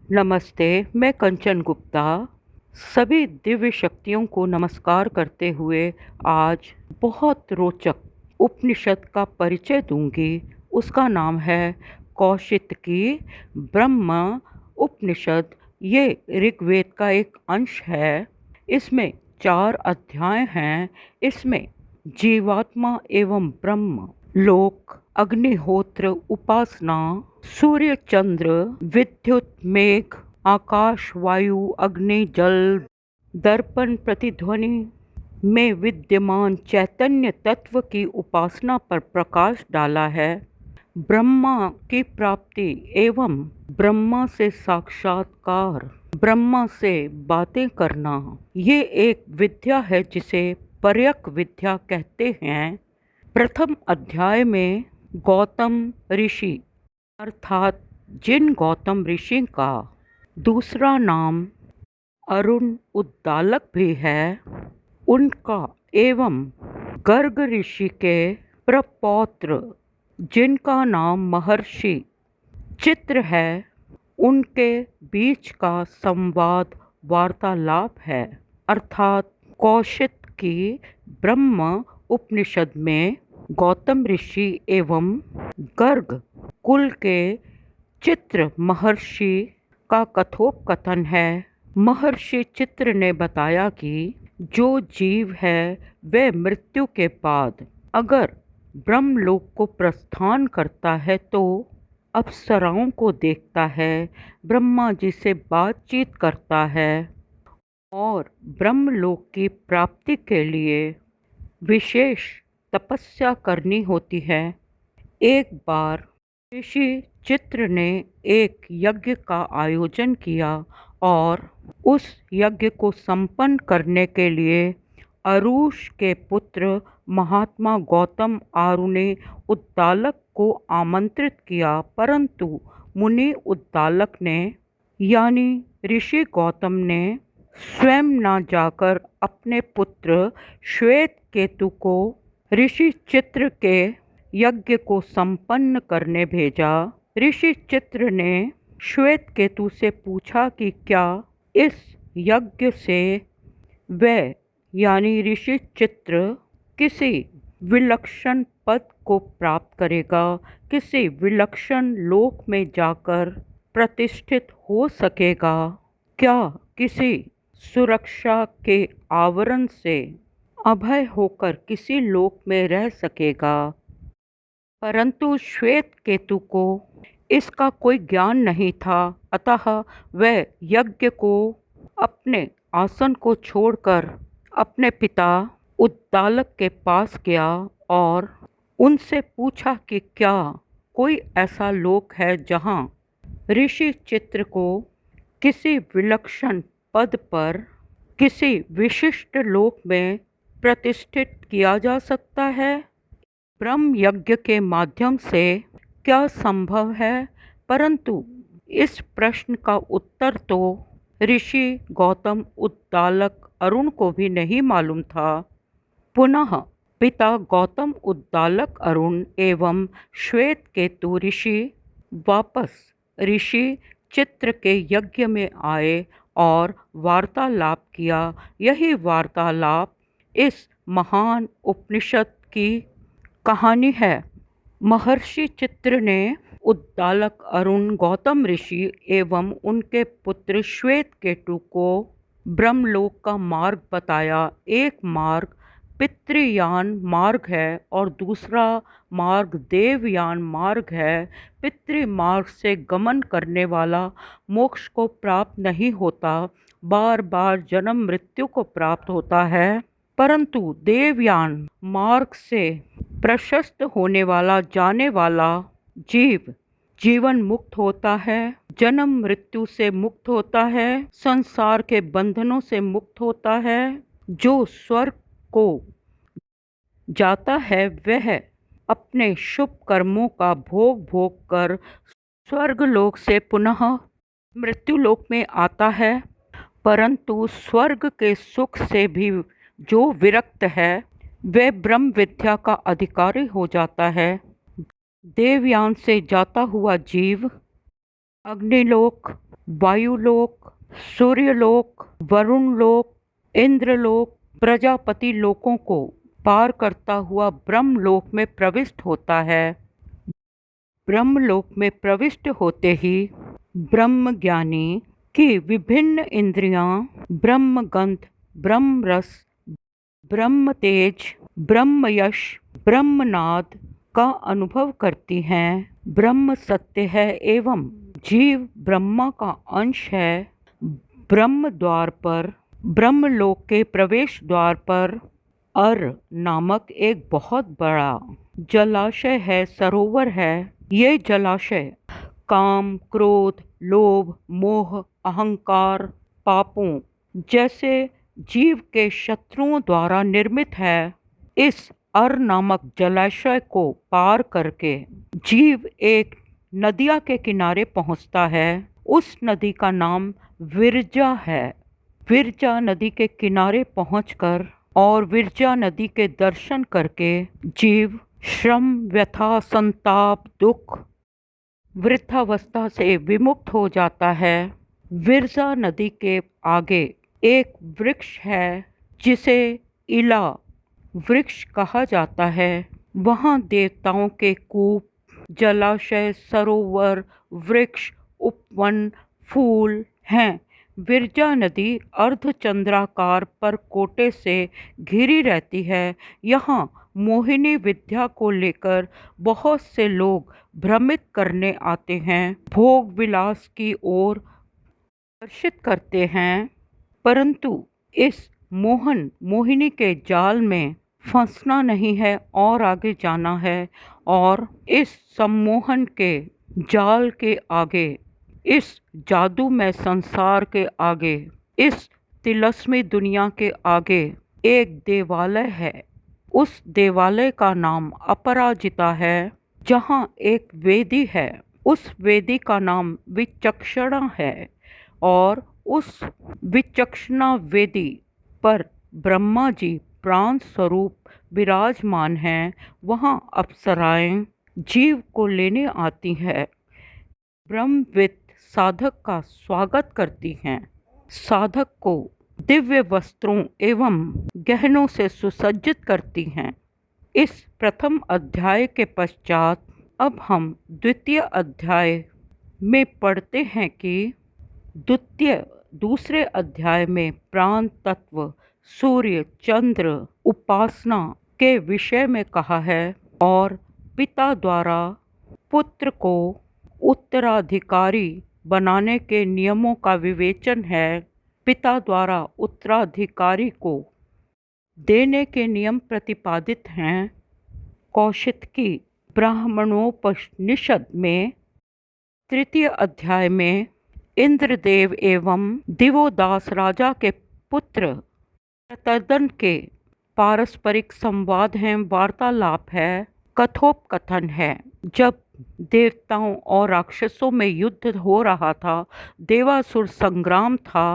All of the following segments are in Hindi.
नमस्ते, मैं कंचन गुप्ता सभी दिव्य शक्तियों को नमस्कार करते हुए आज बहुत रोचक उपनिषद का परिचय दूंगी। उसका नाम है कौशितकी ब्रह्म उपनिषद। ये ऋग्वेद का एक अंश है। इसमें 4 अध्याय हैं। इसमें जीवात्मा एवं ब्रह्म, लोक, अग्निहोत्र, उपासना, सूर्य चंद्र, विद्युत, मेघ, आकाश, वायु, अग्नि, जल, दर्पण, प्रतिध्वनि में विद्यमान चैतन्य तत्व की उपासना पर प्रकाश डाला है। ब्रह्मा की प्राप्ति एवं ब्रह्मा से साक्षात्कार, ब्रह्मा से बातें करना, ये एक विद्या है जिसे पर्यक विद्या कहते हैं। प्रथम अध्याय में गौतम ऋषि अर्थात जिन गौतम ऋषि का दूसरा नाम अरुण उद्दालक भी है, उनका एवं गर्ग ऋषि के प्रपौत्र जिनका नाम महर्षि चित्र है, उनके बीच का संवाद वार्तालाप है। अर्थात कौशितकी ब्रह्म उपनिषद में गौतम ऋषि एवं गर्ग कुल के चित्र महर्षि का कथोपकथन है। महर्षि चित्र ने बताया कि जो जीव है वह मृत्यु के बाद अगर ब्रह्मलोक को प्रस्थान करता है तो अप्सराओं को देखता है, ब्रह्मा जी से बातचीत करता है और ब्रह्मलोक की प्राप्ति के लिए विशेष तपस्या करनी होती है। एक बार ऋषि चित्र ने एक यज्ञ का आयोजन किया और उस यज्ञ को संपन्न करने के लिए अरुष के पुत्र महात्मा गौतम आरुणे उद्दालक को आमंत्रित किया, परंतु मुनि उद्दालक ने यानी ऋषि गौतम ने स्वयं न जाकर अपने पुत्र श्वेत केतु को ऋषि चित्र के यज्ञ को संपन्न करने भेजा। ऋषि चित्र ने श्वेत केतु से पूछा कि क्या इस यज्ञ से वह यानी ऋषि चित्र किसी विलक्षण पद को प्राप्त करेगा, किसी विलक्षण लोक में जाकर प्रतिष्ठित हो सकेगा, क्या किसी सुरक्षा के आवरण से अभय होकर किसी लोक में रह सकेगा। परंतु श्वेत केतु को इसका कोई ज्ञान नहीं था, अतः वह यज्ञ को अपने आसन को छोड़कर अपने पिता उद्दालक के पास गया और उनसे पूछा कि क्या कोई ऐसा लोक है जहाँ ऋषि चित्र को किसी विलक्षण पद पर किसी विशिष्ट लोक में प्रतिष्ठित किया जा सकता है। ब्रह्म यज्ञ के माध्यम से क्या संभव है, परंतु इस प्रश्न का उत्तर तो ऋषि गौतम उद्दालक अरुण को भी नहीं मालूम था। पुनः पिता गौतम उद्दालक अरुण एवं श्वेत केतु ऋषि वापस ऋषि चित्र के यज्ञ में आए और वार्तालाप किया। यही वार्तालाप इस महान उपनिषद की कहानी है। महर्षि चित्र ने उद्दालक अरुण गौतम ऋषि एवं उनके पुत्र श्वेत केतु को ब्रह्मलोक का मार्ग बताया। एक मार्ग पितृयान मार्ग है और दूसरा मार्ग देवयान मार्ग है। पितृमार्ग से गमन करने वाला मोक्ष को प्राप्त नहीं होता, बार बार जन्म मृत्यु को प्राप्त होता है, परंतु देवयान मार्ग से प्रशस्त होने वाला जाने वाला जीव जीवन मुक्त होता है, जन्म मृत्यु से मुक्त होता है, संसार के बंधनों से मुक्त होता है। जो स्वर्ग को जाता है वह अपने शुभ कर्मों का भोग भोग कर स्वर्गलोक से पुनः मृत्युलोक में आता है, परंतु स्वर्ग के सुख से भी जो विरक्त है वह ब्रह्म विद्या का अधिकारी हो जाता है। देवयान से जाता हुआ जीव अग्निलोक, वायुलोक, सूर्यलोक, वरुण लोक, इंद्रलोक, प्रजापति लोकों को पार करता हुआ ब्रह्मलोक में प्रविष्ट होता है। ब्रह्मलोक में प्रविष्ट होते ही ब्रह्मज्ञानी की विभिन्न इंद्रियां ब्रह्मगंध, ब्रह्मरस, ब्रह्म तेज, ब्रह्म यश, ब्रह्मनाद का अनुभव करती हैं। ब्रह्म सत्य है एवं जीव ब्रह्मा का अंश है। ब्रह्म द्वार पर, ब्रह्मलोक के प्रवेश द्वार पर अर नामक एक बहुत बड़ा जलाशय है, सरोवर है। ये जलाशय काम, क्रोध, लोभ, मोह, अहंकार, पापों जैसे जीव के शत्रुओं द्वारा निर्मित है। इस अर नामक जलाशय को पार करके जीव एक नदिया के किनारे पहुंचता है। उस नदी का नाम विरजा है। विरजा नदी के किनारे पहुंचकर और विरजा नदी के दर्शन करके जीव श्रम, व्यथा, संताप, दुख, वृद्धावस्था से विमुक्त हो जाता है। विरजा नदी के आगे एक वृक्ष है जिसे इला वृक्ष कहा जाता है। वहाँ देवताओं के कूप, जलाशय, सरोवर, वृक्ष, उपवन, फूल हैं। विरजा नदी अर्धचंद्राकार परकोटे से घिरी रहती है। यहाँ मोहिनी विद्या को लेकर बहुत से लोग भ्रमित करने आते हैं, भोग विलास की ओर आकर्षित करते हैं, परंतु इस मोहिनी के जाल में फंसना नहीं है और आगे जाना है। और इस सम्मोहन के जाल के आगे, इस जादूमय संसार के आगे, इस तिलस्मी दुनिया के आगे एक देवालय है। उस देवालय का नाम अपराजिता है, जहाँ एक वेदी है। उस वेदी का नाम विचक्षणा है और उस विचक्षणा वेदी पर ब्रह्मा जी प्राण स्वरूप विराजमान हैं। वहाँ अप्सराएं जीव को लेने आती हैं। ब्रह्मविद साधक का स्वागत करती हैं। साधक को दिव्य वस्त्रों एवं गहनों से सुसज्जित करती हैं। इस प्रथम अध्याय के पश्चात अब हम द्वितीय अध्याय में पढ़ते हैं कि दूसरे अध्याय में प्राण तत्व, सूर्य, चंद्र उपासना के विषय में कहा है और पिता द्वारा पुत्र को उत्तराधिकारी बनाने के नियमों का विवेचन है। पिता द्वारा उत्तराधिकारी को देने के नियम प्रतिपादित हैं। कौशितकी ब्राह्मणोपनिषद में तृतीय अध्याय में इंद्रदेव एवं दिवोदास राजा के पुत्र प्रतर्दन के पारस्परिक संवाद हैं, वार्तालाप है, कथोपकथन है। जब देवताओं और राक्षसों में युद्ध हो रहा था, देवासुर संग्राम था,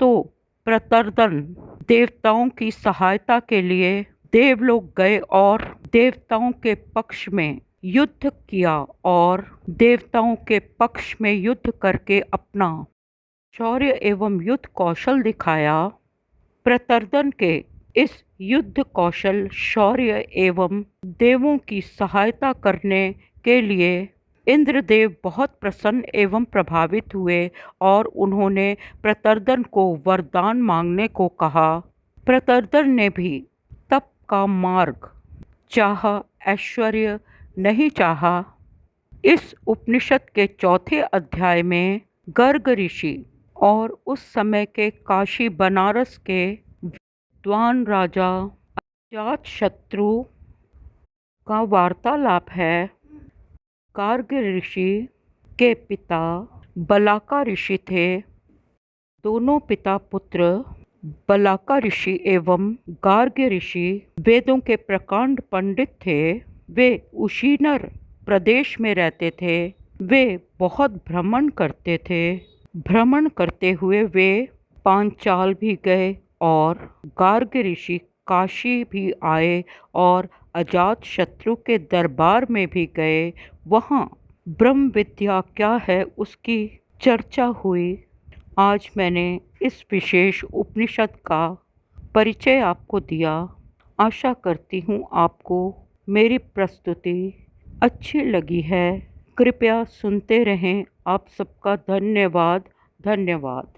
तो प्रतर्दन देवताओं की सहायता के लिए देवलोक गए और देवताओं के पक्ष में युद्ध किया और देवताओं के पक्ष में युद्ध करके अपना शौर्य एवं युद्ध कौशल दिखाया। प्रतर्दन के इस युद्ध कौशल, शौर्य एवं देवों की सहायता करने के लिए इंद्रदेव बहुत प्रसन्न एवं प्रभावित हुए और उन्होंने प्रतर्दन को वरदान मांगने को कहा। प्रतर्दन ने भी तप का मार्ग चाहा, ऐश्वर्य नहीं चाहा। इस उपनिषद के चौथे अध्याय में गर्ग ऋषि और उस समय के काशी बनारस के विद्वान राजा अजातशत्रु का वार्तालाप है। गार्ग ऋषि के पिता बलाका ऋषि थे। दोनों पिता पुत्र बलाका ऋषि एवं गार्ग ऋषि वेदों के प्रकांड पंडित थे। वे उशीनर प्रदेश में रहते थे। वे बहुत भ्रमण करते थे। भ्रमण करते हुए वे पांचाल भी गए और गार्ग ऋषि काशी भी आए और अजातशत्रु के दरबार में भी गए। वहाँ ब्रह्म विद्या क्या है उसकी चर्चा हुई। आज मैंने इस विशेष उपनिषद का परिचय आपको दिया। आशा करती हूँ आपको मेरी प्रस्तुति अच्छी लगी है। कृपया सुनते रहें। आप सबका धन्यवाद। धन्यवाद।